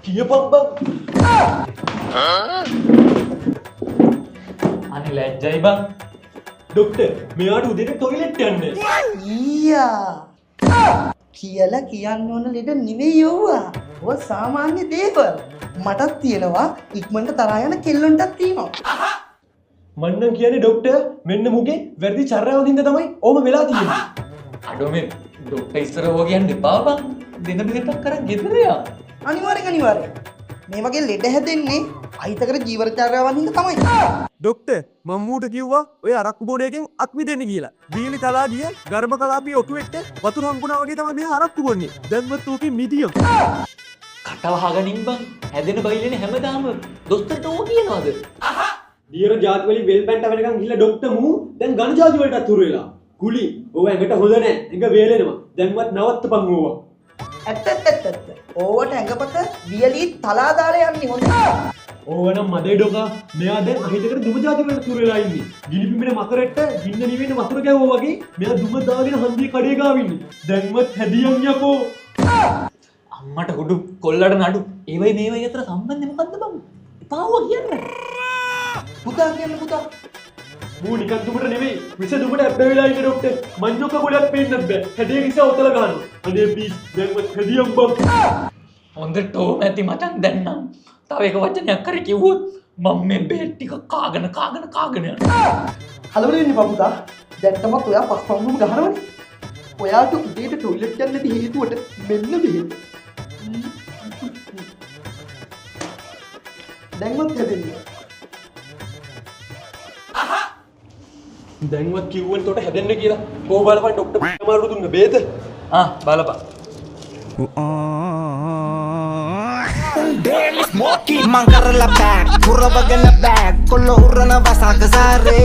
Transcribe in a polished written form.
කියපන් බං. අනේ ලැජ්ජයි බං. ડોක්ටර් මෙයාට උදේට টয়ලට් යන්න. ඊයා කියලා කියන්න ඕන ලෙඩ නෙවෙයි යවුවා. ඔය සාමාන්‍ය දේවල්. මටත් තියෙනවා ඉක්මනට තරහා යන කෙල්ලොන්ටත් තියෙනවා. මං නම් කියන්නේ ડોක්ටර් මෙන්න මුගේ වැරදි චර්යාවකින් හින්දා තමයි ඕම වෙලා තියෙන්නේ. අඩෝ මේ ඩොක්ටර් ඉස්සර ඕවා කියන්න එපා බං. දෙන බෙහෙතක් කරන් ගෙදර යා. අනිවාර්යෙන්. මේ වගේ ලෙඩ හැදෙන්නේ අහිතකර ජීවනචර්යාවන් හින්දා තමයි. ඩොක්ටර් මම මූට කිව්වා ඔය අරක්කු බොන එකෙන් අත් මිදෙන්න කියලා. බීලි තලා ගිය ගර්භ කලාපයේ ඔටුවෙට්ට වතුර හම්බුණා වගේ තමයි මෙයා අරක්කු බොන්නේ. දැන්වත් ඌකේ මිදියම්. කට වහගනින් බං. හැදෙන බයිලනේ හැමදාම දොස්තරට ඕක කියනවාද? දියර ජාති වලින් වෙල් බැන්ට වෙනකන් ගිහලා ડોක්ටර් මූ දැන් ඝන ජාති වලටත් හුරු වෙලා. කුලි ඕවා ඇඟට හොඳ නැහැ. ඇඟ වේලෙනවා. දැන්වත් නවත්තපන් ඕවා. ඇත්ත. ඕවට ඇඟපත වියලි තලා දාලා යන්නේ හොඳ. ඕවනම් මදේ ඩොකා මෙයා දැන් අහිතකට දුම ජාති වලට හුරු වෙලා ඉන්නේ. ගිනි පිඹින මකරෙට්ට ගින්න නිවෙන්න වතුර කැවුවා වගේ මෙයා දුම දාගෙන හන්දියේ කඩේ ගාව ඉන්නේ. දැන්වත් හැදියන් යකෝ. අම්මට හුඩු කොල්ලට නඩු. ඒවයි මේවයි අතර සම්බන්ධය මොකද්ද බං? එපාව කියන්න. පුතා කියන්න පුතා. මූ නිකන් දුමට නෙවෙයි විස දුමට ඇබ්බ වෙලා ඉන්නේ ડોක්ටර්. මඤ්ඤොක්ක ගොඩක් පේන්නත් බෑ. හැදිය කිස ඔතල ගන්නවා. අනේ ප්ලීස් දැන්වත් හැදියම් බං. හොඳට ඕම ඇති මචං දැන් නම්. තව එක වචනයක් කර කිව්වොත් මම මේ බෙහෙත් ටික කාගෙන යනවා. කලබල වෙන්න එපා පුතා. දැන් තමයි ඔයා පස්පම්මුම ගහනවනේ. ඔයාට උදේට টয়ලට් යන්න නැති හේතුවට මෙන්න බෙහෙත්. දැන්වත් හැදෙන්නේ. දැන්වත් කිව්වන් තොට හැදෙන්න කියලා. කොහොම බලපන් ડોක්ටර් මාරු දුන්න බේත. බලපන්. Daily smoking, man karla back, kurra bagana back, kollo urrana vasaka sare.